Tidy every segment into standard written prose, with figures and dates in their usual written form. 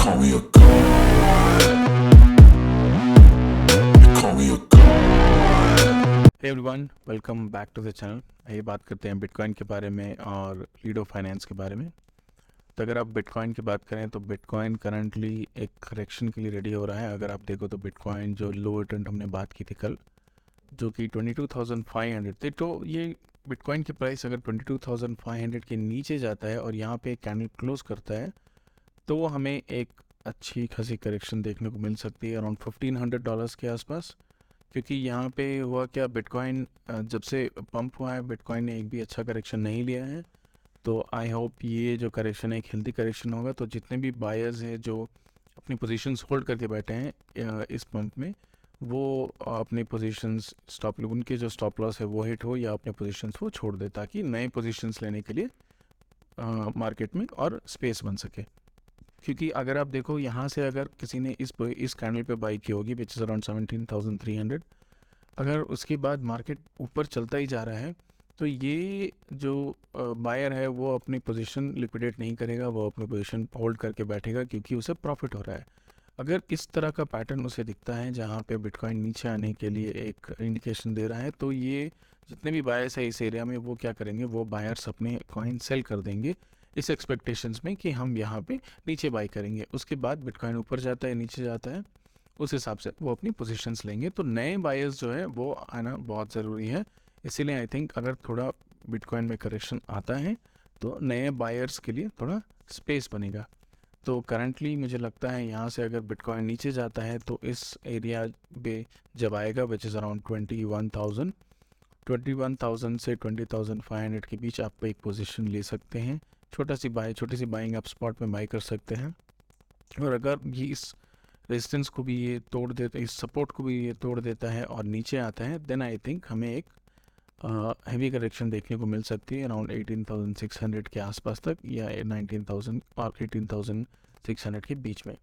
call me a god. You call me a god. Hey everyone, welcome back to the channel. आइए बात करते हैं bitcoin के बारे में और लीडो फाइनेंस के बारे में। तो अगर आप बिटकॉइन की बात करें तो बिटकॉइन करंटली एक करेक्शन के लिए रेडी हो रहा है। अगर आप देखो तो बिटकॉइन जो लो रिटर्न हमने बात की थी कल, जो कि 22,500 थे, तो ये बिटकॉइन की प्राइस अगर 22,500 के नीचे जाता है और यहाँ पे कैंडल क्लोज करता है तो वो हमें एक अच्छी खासी करेक्शन देखने को मिल सकती है अराउंड $1,500 के आसपास। क्योंकि यहाँ पे हुआ क्या, बिटकॉइन जब से पंप हुआ है बिटकॉइन ने एक भी अच्छा करेक्शन नहीं लिया है। तो आई होप ये जो करेक्शन है एक हेल्दी करेक्शन होगा। तो जितने भी बायर्स हैं जो अपनी पोजीशंस होल्ड करके बैठे हैं इस पंप में, वो अपनी पोजीशंस उनके जो स्टॉप लॉस है वो हिट हो या अपने पोजीशंस वो छोड़ दे, ताकि नए पोजीशंस लेने के लिए मार्केट में और स्पेस बन सके। क्योंकि अगर आप देखो यहाँ से अगर किसी ने इस कैंडल पे बाई की होगी विच इज़ अराउंड 17,300, अगर उसके बाद मार्केट ऊपर चलता ही जा रहा है तो ये जो बायर है वो अपनी पोजीशन लिक्विडेट नहीं करेगा, वो अपनी पोजीशन होल्ड करके बैठेगा क्योंकि उसे प्रॉफिट हो रहा है। अगर इस तरह का पैटर्न उसे दिखता है जहाँ पे बिटकॉइन नीचे आने के लिए एक इंडिकेशन दे रहा है, तो ये जितने भी बायर्स है इस एरिया में वो क्या करेंगे, वो बायर्स अपने कॉइन सेल कर देंगे इस एक्सपेक्टेशंस में कि हम यहाँ पे नीचे बाई करेंगे। उसके बाद बिटकॉइन ऊपर जाता है नीचे जाता है, उस हिसाब से वो अपनी पोजीशंस लेंगे। तो नए बायर्स जो है वो आना बहुत ज़रूरी है। इसीलिए आई थिंक अगर थोड़ा बिटकॉइन में करेक्शन आता है तो नए बायर्स के लिए थोड़ा स्पेस बनेगा। तो करंटली मुझे लगता है यहाँ से अगर बिटकॉइन नीचे जाता है तो इस एरिया पे जब आएगा विच इज़ अराउंड 21,000 से 20,500 के बीच आप एक पोजीशन ले सकते हैं। छोटी सी बाइंग आप स्पॉट में बाई कर सकते हैं। और अगर ये इस रेजिस्टेंस को भी ये तोड़ देता है, इस सपोर्ट को भी ये तोड़ देता है और नीचे आता है, देन आई थिंक हमें एक हैवी करेक्शन देखने को मिल सकती है अराउंड 18,600 के आसपास तक, या 19,000 और 18,600 के बीच में।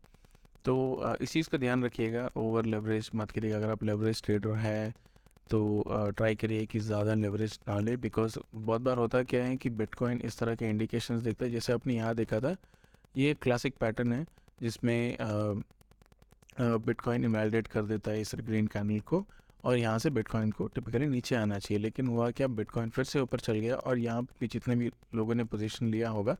तो इस चीज़ का ध्यान रखिएगा, ओवर लेवरेज मत करिएगा। अगर आप लेवरेज ट्रेडर है तो ट्राई करिए कि ज़्यादा लेवरेज ना ले, बिकॉज बहुत बार होता क्या है कि बिटकॉइन इस तरह के इंडिकेशंस देता है। जैसे आपने यहाँ देखा था, ये क्लासिक पैटर्न है जिसमें बिटकॉइन इनवैलिडेट कर देता है इस ग्रीन कैंडल को, और यहाँ से बिटकॉइन को टिपिकली नीचे आना चाहिए। लेकिन हुआ क्या, बिटकॉइन फिर से ऊपर चल गया और यहाँ पे जितने भी लोगों ने पोजीशन लिया होगा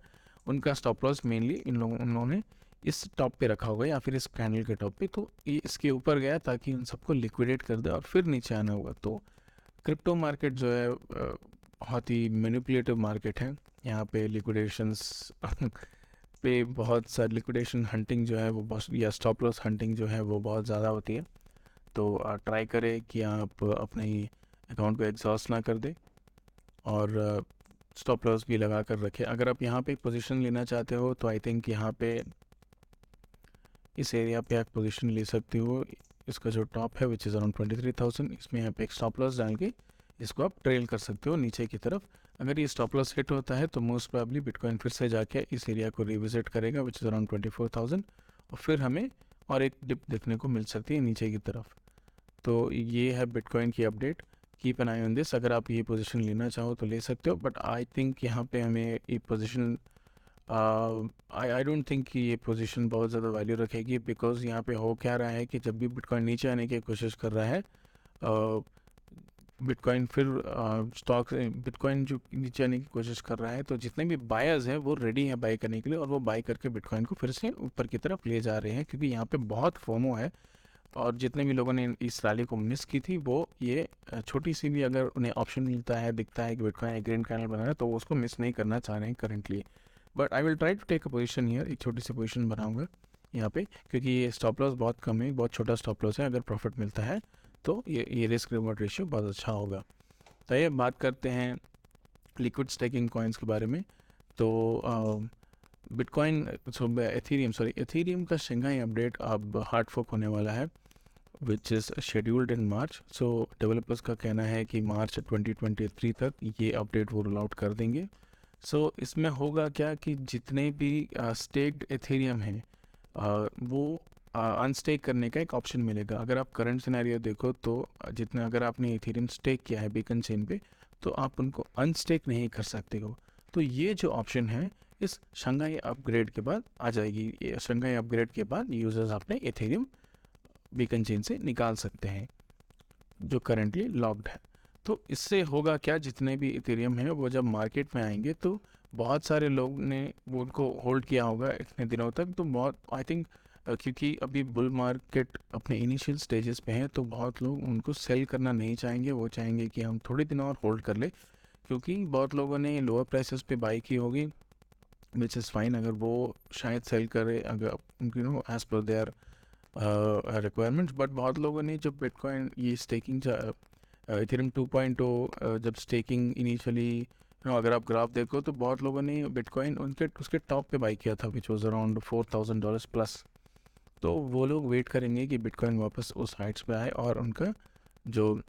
उनका स्टॉप लॉस मेनली उन्होंने इस टॉप पे रखा होगा या फिर इस कैंडल के टॉप पे, तो ये इसके ऊपर गया ताकि उन सबको लिक्विडेट कर दे और फिर नीचे आना होगा। तो क्रिप्टो मार्केट जो है बहुत ही मैनिपुलेटिव मार्केट है। यहाँ पे लिक्विडेशंस पे बहुत सारी लिक्विडेशन हंटिंग जो है वो बहुत, या स्टॉप लॉस हंटिंग जो है वो बहुत ज़्यादा होती है। तो ट्राई करें कि आप अपने अकाउंट को एग्जॉस्ट ना कर दें और स्टॉप लॉस भी लगा कर रखें। अगर आप यहाँ पे एक पोजीशन लेना चाहते हो तो आई थिंक यहाँ पे इस एरिया पे आप पोजीशन ले सकते हो। इसका जो टॉप है विच इज़ अराउंड 23,000, इसमें यहाँ पे एक स्टॉप लॉस डाल के इसको आप ट्रेल कर सकते हो नीचे की तरफ। अगर ये स्टॉप लॉस हिट होता है तो मोस्ट प्रोबेबली बिटकॉइन फिर से जाके इस एरिया को रिविजिट करेगा विच इज़ अराउंड 24,000, और फिर हमें और एक डिप देखने को मिल सकती है नीचे की तरफ। तो ये है बिटकॉइन की update. Keep an I on this. अगर आप ये पोजीशन लेना चाहो तो ले सकते हो, बट आई थिंक यहाँ पे हमें ये पोजीशन आई डोंट थिंक कि ये पोजीशन बहुत ज़्यादा वैल्यू रखेगी, बिकॉज यहाँ पे हो क्या रहा है कि जब भी बिटकॉइन नीचे आने की कोशिश कर रहा है, बिटकॉइन फिर बिटकॉइन जो नीचे आने की कोशिश कर रहा है, तो जितने भी बायर्स हैं वो रेडी हैं बाई करने के लिए, और वो बाई करके बिटकॉइन को फिर से ऊपर की तरफ ले जा रहे हैं। क्योंकि यहाँ पे बहुत फोमो है और जितने भी लोगों ने इस रैली को मिस की थी वो ये छोटी सी भी अगर उन्हें ऑप्शन मिलता है, दिखता है कि बिटकॉइन एक ग्रीन कैंडल बना है, तो वो उसको मिस नहीं करना चाह रहे हैं currently. But I will try to take a position here, एक छोटी सी पोजीशन बनाऊंगा यहाँ पे, क्योंकि ये स्टॉप लॉस बहुत कम है, बहुत छोटा स्टॉप लॉस है। अगर प्रॉफिट मिलता है तो ये रिस्क रिवॉर्ड रेशियो बहुत अच्छा होगा। तो ये बात करते हैं लिक्विड स्टेकिंग कॉइन्स के बारे में। तो बिटकॉइन एथीरियम का शंघाई अपडेट अब हार्ड फोक होने वाला है which is scheduled in March. So developers का कहना है कि मार्च 2023 तक ये अपडेट वो रोल आउट कर देंगे। सो इसमें होगा क्या कि जितने भी स्टेक्ड एथेरियम हैं वो अनस्टेक करने का एक ऑप्शन मिलेगा। अगर आप करंट सिनेरियो देखो तो जितने अगर आपने एथेरियम स्टेक किया है बीकन चेन पे, तो आप उनको अनस्टेक नहीं कर सकते हो। तो ये जो ऑप्शन है इस शंघाई अपग्रेड के बाद आ जाएगी। ये शंघाई अपग्रेड के बाद यूज़र्स अपने इथेरियम बीकन चेन से निकाल सकते हैं जो करंटली लॉक्ड है। तो इससे होगा क्या, जितने भी इथेरियम हैं वो जब मार्केट में आएंगे तो बहुत सारे लोग ने वो उनको होल्ड किया होगा इतने दिनों तक, तो बहुत आई थिंक क्योंकि अभी बुल मार्केट अपने इनिशियल स्टेजेस पे है तो बहुत लोग उनको सेल करना नहीं चाहेंगे, वो चाहेंगे कि हम थोड़े दिन और होल्ड कर ले, क्योंकि बहुत लोगों ने लोअर प्राइसेस पे बाई की होगी, विच इज़ फाइन। अगर वो शायद सेल करे अगर as per there requirements, but बहुत लोगों ने जब बिटकॉइन ये स्टेकिंग इथेरियम 2.0 जब स्टेकिंग इनिशियली अगर आप ग्राफ देखो तो बहुत लोगों ने बिटकॉइन उनके उसके टॉप पे बाई किया था विच वाज अराउंड $4,000 प्लस। तो वो लोग वेट करेंगे कि बिटकॉइन वापस उस हाइट्स पे आए और उनका जो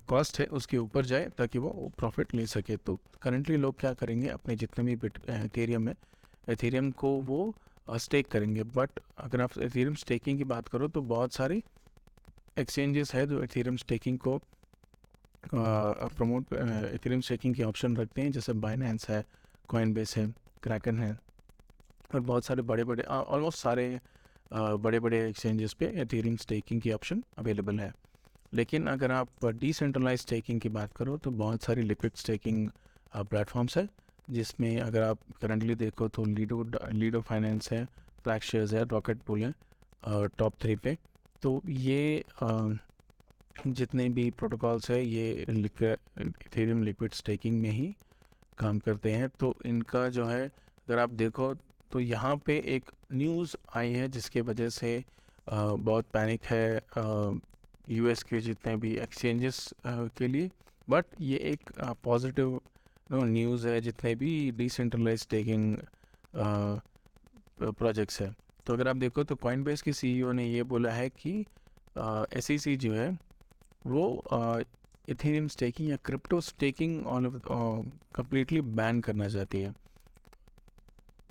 कॉस्ट है उसके ऊपर जाए ताकि वो प्रॉफिट ले सके। तो करंटली लोग क्या करेंगे, अपने जितने भी इथेरियम है, इथेरियम को वो स्टेक करेंगे। बट अगर आप इथेरियम स्टेकिंग की बात करो तो बहुत सारी एक्सचेंजेस है जो इथेरियम स्टेकिंग को प्रमोट इथेरियम स्टेकिंग के ऑप्शन रखते हैं, जैसे बाइनेंस है, कॉइनबेस है, क्रैकन है, और बहुत सारे बड़े बड़े ऑलमोस्ट सारे बड़े बड़े एक्सचेंजेस पे इथेरियम स्टेकिंग की ऑप्शन अवेलेबल है। लेकिन अगर आप डिसेंट्रलाइज स्टेकिंग की बात करो तो बहुत सारी लिक्विड स्टेकिंग प्लेटफॉर्म्स है, जिसमें अगर आप करंटली देखो तो लीडो फाइनेंस है, फ्लैक्सशेयर्स है, रॉकेट पूल है टॉप 3 पे। तो ये जितने भी प्रोटोकॉल्स है ये इथेरियम लिक्विड स्टेकिंग में ही काम करते हैं। तो इनका जो है अगर आप देखो तो यहाँ पे एक न्यूज़ आई है जिसके वजह से बहुत पैनिक है यूएस के जितने भी एक्सचेंजेस के लिए, बट ये एक पॉजिटिव न्यूज़ है जितने भी डिसेंट्रलाइज स्टेकिंग प्रोजेक्ट्स है। तो अगर आप देखो तो कॉइनबेस के सीईओ ने ये बोला है कि एसईसी जो है वो इथेरियम स्टेकिंग या क्रिप्टो स्टेकिंग कंप्लीटली बैन करना चाहती है।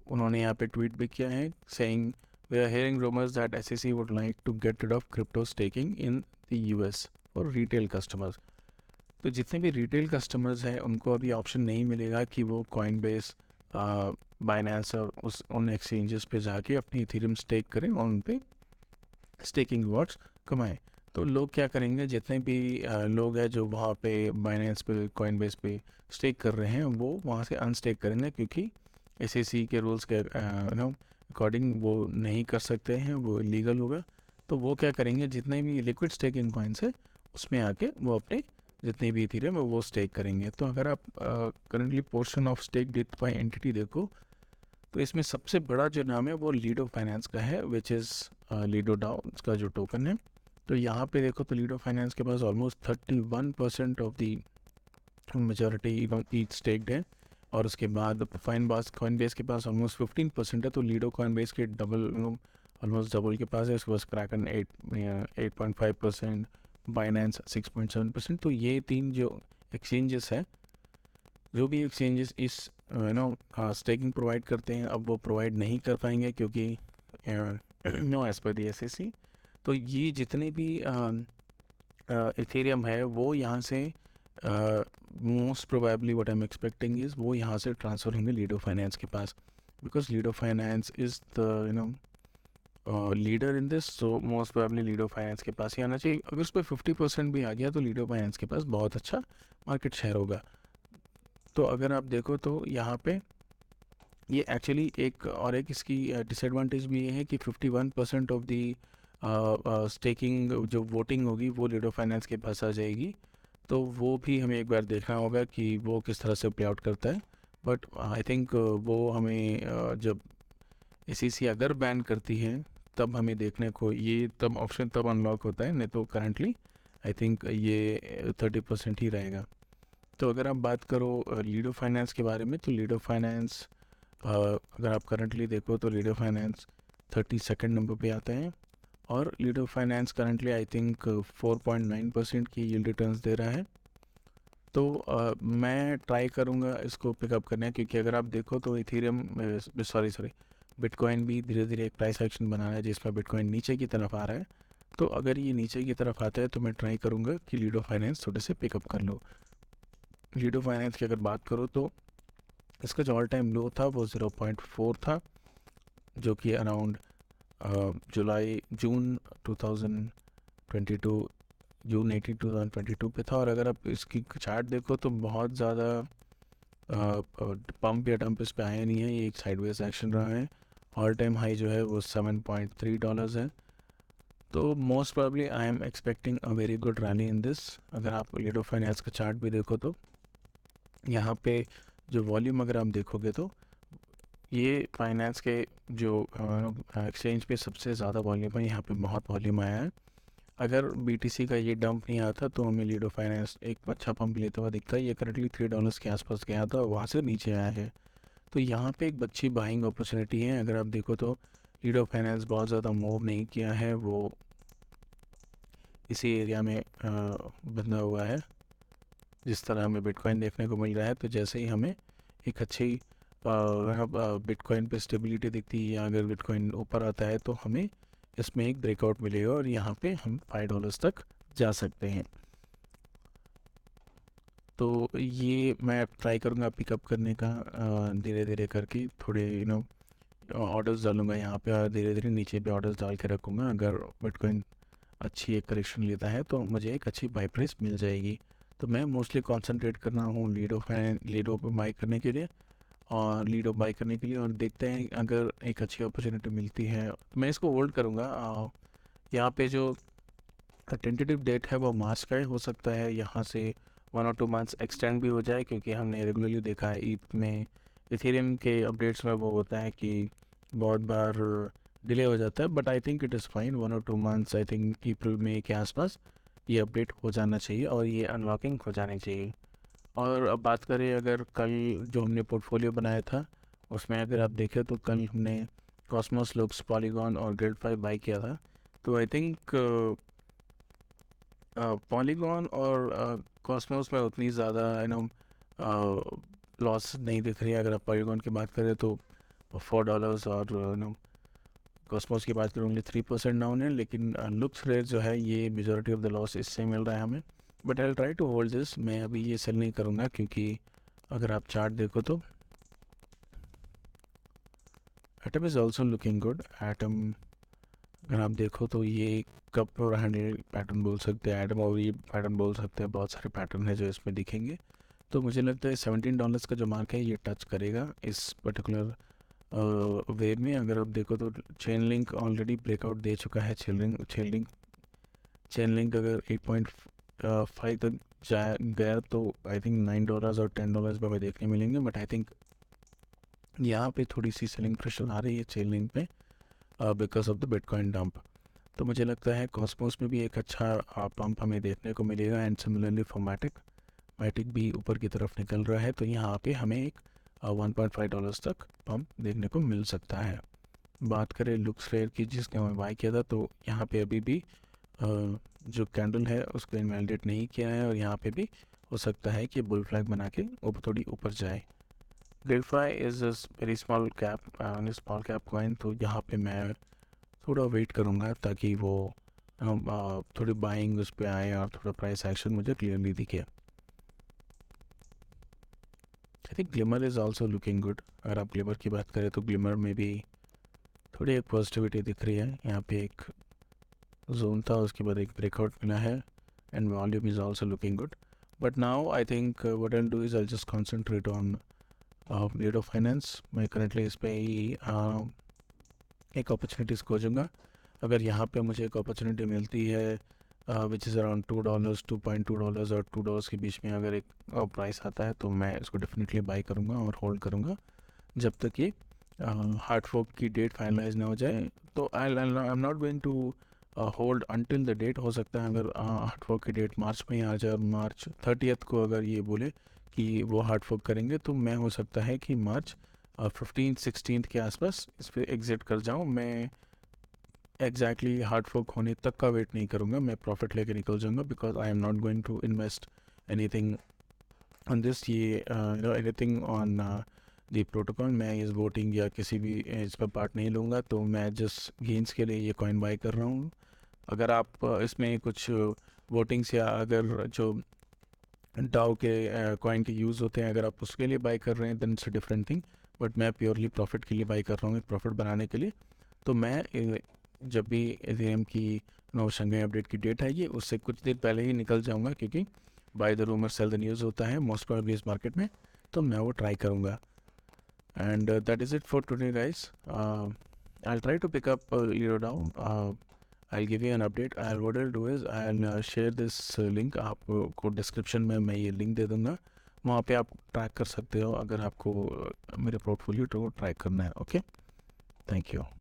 उन्होंने यहाँ पे ट्वीट भी किया है saying we are hearing rumours that SEC would like to get rid of crypto staking in the US for retail customers. तो जितने भी रिटेल कस्टमर्स हैं उनको अभी ऑप्शन नहीं मिलेगा कि वो कॉइनबेस, बाइनेंस और उन एक्सचेंजेस पे जाके अपनी इथेरियम स्टेक करें और उन पे स्टेकिंग रिवॉर्ड्स कमाएं। तो लोग क्या करेंगे, जितने भी लोग हैं जो वहाँ पे बाइनेंस पे, कॉइनबेस पे स्टेक कर रहे हैं वो वहाँ से अनस्टेक करेंगे, क्योंकि एसईसी के रूल्स के अकॉर्डिंग वो नहीं कर सकते हैं, वो इलीगल होगा। तो वो क्या करेंगे, जितने भी लिक्विड स्टेकिंग कॉइन्स है उसमें आके वो अपने जितनी भी इथेरियम है वो स्टेक करेंगे। तो अगर आप करंटली पोर्शन ऑफ स्टेक डिट बाय एंटिटी देखो तो इसमें सबसे बड़ा जो नाम है वो लीडो फाइनेंस का है, विच इज़ लीडो डाउ का जो टोकन है। तो यहाँ पे देखो तो लीडो फाइनेंस के पास almost 31% of the majority each staked है, और उसके बाद कॉइनबेस के पास ऑलमोस्ट 15% है। तो लीडो कॉइनबेस के डबल ऑलमोस्ट डबल के पास है। उसके पास क्रैकन 8.5%, बाइनेंस 6.7%। तो ये तीन जो एक्सचेंजेस है, जो भी एक्सचेंजेस इस स्टेकिंग प्रोवाइड करते हैं, अब वो प्रोवाइड नहीं कर पाएंगे क्योंकि नो एज पर दी एसईसी। तो ये जितने भी इथेरियम है वो यहाँ से most probably what I am expecting is वो यहाँ से ट्रांसफ़र होंगे लीडो फाइनेंस के पास, because Lido Finance is the leader in this. So most probably Lido Finance के पास ही आना चाहिए। अगर उस पर 50% भी आ गया तो लीडो फाइनेंस के पास बहुत अच्छा मार्केट शेयर होगा। तो अगर आप देखो तो यहाँ पे ये एक्चुअली एक इसकी डिसएडवांटेज भी ये है कि 51% ऑफ दी स्टेकिंग जो वोटिंग होगी वो लीडो फाइनेंस के पास आ जाएगी। तो वो भी हमें एक बार देखना होगा कि वो किस तरह से प्ले आउट करता है। बट आई थिंक वो हमें जब एसईसी अगर बैन करती है तब हमें देखने को ये तब ऑप्शन तब अनलॉक होता है, नहीं तो करंटली आई थिंक ये 30% ही रहेगा। तो अगर आप बात करो लीडो फाइनेंस के बारे में तो लीडो फाइनेंस अगर आप करंटली देखो तो लीडो फाइनेंस 32nd नंबर पे आता है, और ludo finance currently I think 4.9% की यील्ड रिटर्न्स दे रहा है। तो मैं ट्राई करूँगा इसको पिकअप करने, क्योंकि अगर आप देखो तो इथेरियम सॉरी बिटकॉइन भी धीरे धीरे एक प्राइस एक्शन बना रहा है जिसमें बिटकॉइन नीचे की तरफ आ रहा है। तो अगर ये नीचे की तरफ आता है तो मैं ट्राई करूँगा कि लीडो फाइनेंस थोड़े से पिकअप कर लो। लीडो फाइनेंस की अगर बात करो तो इसका जो ऑल टाइम लो था वो 0.4 था, जो कि अराउंड जून 2022, जून 18 2022 पे था। और अगर आप इसकी चार्ट देखो तो बहुत ज़्यादा पंप या डंप इस पे आया नहीं है, ये एक साइडवेज एक्शन रहा है। ऑल टाइम हाई जो है वो $7.3 है। तो most probably I am expecting a very good rally in this. अगर आप लीडो फाइनेंस का चार्ट भी देखो तो यहाँ पे जो वॉल्यूम अगर आप देखोगे तो ये फाइनेंस के जो एक्सचेंज पे सबसे ज़्यादा वॉल्यूम है, यहाँ पे बहुत वॉल्यूम आया है। अगर बीटीसी का ये डंप नहीं आता तो हमें लीडो फाइनेंस एक अच्छा पंप लेता हुआ दिखता है। ये करंटली $3 के आसपास गया था, वहाँ से नीचे आया है। तो यहाँ पे एक अच्छी बाइंग अपॉर्चुनिटी है। अगर आप देखो तो लीडो फाइनेंस बहुत ज़्यादा मूव नहीं किया है, वो इसी एरिया में बंधा हुआ है जिस तरह हमें बिटकॉइन देखने को मिल रहा है। तो जैसे ही हमें एक अच्छी बिटकॉइन पे स्टेबिलिटी दिखती है या अगर बिटकॉइन ऊपर आता है तो हमें इसमें एक ब्रेकआउट मिलेगा और यहाँ पे हम $5 तक जा सकते हैं। तो ये मैं ट्राई करूँगा पिकअप करने का, धीरे धीरे करके थोड़े ऑर्डर्स डालूंगा यहाँ पे और धीरे धीरे नीचे पे ऑर्डर्स डाल के रखूँगा। अगर बिटकॉइन अच्छी एक करेक्शन लेता है तो मुझे एक अच्छी बाई प्राइस मिल जाएगी। तो मैं मोस्टली कंसंट्रेट कर रहा हूँ लीडो पे बाई करने के लिए और देखते हैं अगर एक अच्छी अपॉर्चुनिटी मिलती है तो मैं इसको होल्ड करूँगा। यहाँ पे जो टेंटेटिव डेट है वो मार्च का है, हो सकता है यहाँ से 1 और 2 मंथ्स एक्सटेंड भी हो जाए, क्योंकि हमने रेगुलरली देखा है ईद में इथेरियम के अपडेट्स में वो होता है कि बहुत बार डिले हो जाता है। But I think it is fine, 1 और 2 मंथ्स आई थिंक अप्रैल मई के आसपास ये अपडेट हो जाना चाहिए और ये अनलॉकिंग हो जानी चाहिए। और अब बात करें अगर कल जो हमने पोर्टफोलियो बनाया था उसमें अगर आप देखें तो कल हमने कॉस्मोस, लुक्स, पॉलीगॉन और ग्रिड 5 बाई किया था। तो आई थिंक पॉलीगॉन और कॉस्मोस में उतनी ज़्यादा लॉस नहीं दिख रही है। अगर आप पॉलीगॉन की बात करें तो $4 और कॉस्मोस की बात करूँ ओनली 3% डाउन है। लेकिन लुक्स रेट जो है ये मेजॉरिटी ऑफ द लॉस इससे मिल रहा है हमें। But I try to hold this, मैं अभी ये सेल नहीं करूँगा क्योंकि अगर आप चार्ट देखो तो atom is also looking good. Atom अगर आप देखो तो ये कप और हैंडल पैटर्न बोल सकते हैं, एटम और ये पैटर्न बोल सकते हैं, बहुत सारे पैटर्न है जो इसमें दिखेंगे। तो मुझे लगता है $17 का जो मार्क है ये टच करेगा इस पर्टिकुलर वे में। अगर आप देखो तो चेन लिंक ऑलरेडी ब्रेकआउट दे चुका है। चेन लिंक अगर 8.5 तक गया तो आई थिंक $9 और $10 पे हमें देखने मिलेंगे। बट आई थिंक यहाँ पे थोड़ी सी सेलिंग प्रेशर आ रही है चेन लिंक पे because of the bitcoin dump. तो मुझे लगता है कॉस्मोस में भी एक अच्छा पंप हमें देखने को मिलेगा। एंड सिमिलरली फॉर मैटिक भी ऊपर की तरफ निकल रहा है, तो यहाँ पे हमें एक $1.5 तक पंप देखने को मिल सकता है। बात करें लुक्स रेयर की जिसके हमें बाई किया था, तो यहाँ पे अभी भी जो कैंडल है उसको इनवैलिडेट नहीं किया है और यहाँ पे भी हो सकता है कि बुल फ्लैग बना के थोड़ी ऊपर जाए। Gridfi is very small cap coin, तो यहाँ पे मैं थोड़ा वेट करूँगा ताकि वो थोड़ी बाइंग उस पर आए और थोड़ा प्राइस एक्शन मुझे क्लियरली दिखे। I think glimmer is also looking good. अगर आप ग्लिमर की बात करें तो ग्लिमर में भी थोड़ी एक पॉजिटिविटी दिख रही है। यहाँ पे एक जोन था, उसके बाद एक ब्रेकआउट मिला है and volume is also looking good. But now I think what I do is I just concentrate on ludo finance. मैं करंटली इस पर ही एक अपॉर्चुनिटीज़ खोजूँगा। अगर यहाँ पे मुझे एक अपॉर्चुनिटी मिलती है विच इज़ अराउंड $2, $2.2 और $2 के बीच में अगर एक प्राइस आता है तो मैं इसको डेफिनेटली बाई करूँगा और होल्ड करूँगा जब तक ये हार्ड फोक की डेट फाइनलाइज ना हो जाए। तो I am not going to hold until the date. हो सकता है अगर हार्ड फोक की डेट मार्च में ही आ जाए और मार्च 30 को अगर ये बोले कि वो हार्ड फोक करेंगे तो मैं हो सकता है कि मार्च 15-16 के आसपास इस पर एग्ज़िट कर जाऊँ। मैं एग्जैक्टली हार्ड फोक होने तक का वेट नहीं करूँगा, मैं प्रॉफिट लेके निकल जाऊँगा because I am not going to invest anything on this ये एनीथिंग ऑन दी प्रोटोकॉल। मैं इस वोटिंग या किसी भी इस पर पार्ट नहीं लूँगा, तो मैं जस्ट गेंस के लिए ये कॉइन बाई कर रहा हूँ। अगर आप इसमें कुछ वोटिंग्स या अगर जो डाउ के कॉइन के यूज़ होते हैं, अगर आप उसके लिए बाई कर रहे हैं then it's different thing, but मैं प्योरली प्रॉफिट के लिए बाई कर रहा हूँ, एक प्रॉफिट बनाने के लिए। तो मैं जब भी इथेरियम की शंघाई अपडेट की डेट आएगी उससे कुछ देर पहले ही निकल जाऊँगा, क्योंकि by the rumour cell the news होता है मोस्ट प्रोबेबली इस मार्केट में, तो मैं वो ट्राई करूँगा। And that is it for today guys. I'll try to pick up Euro down. I'll give you an update. What I'll do is I'll share this link, आपको description में मैं ये लिंक दे दूँगा, वहाँ पे आप ट्रैक कर सकते हो अगर आपको मेरे पोर्टफोलियो को ट्रैक करना है। Okay, thank you.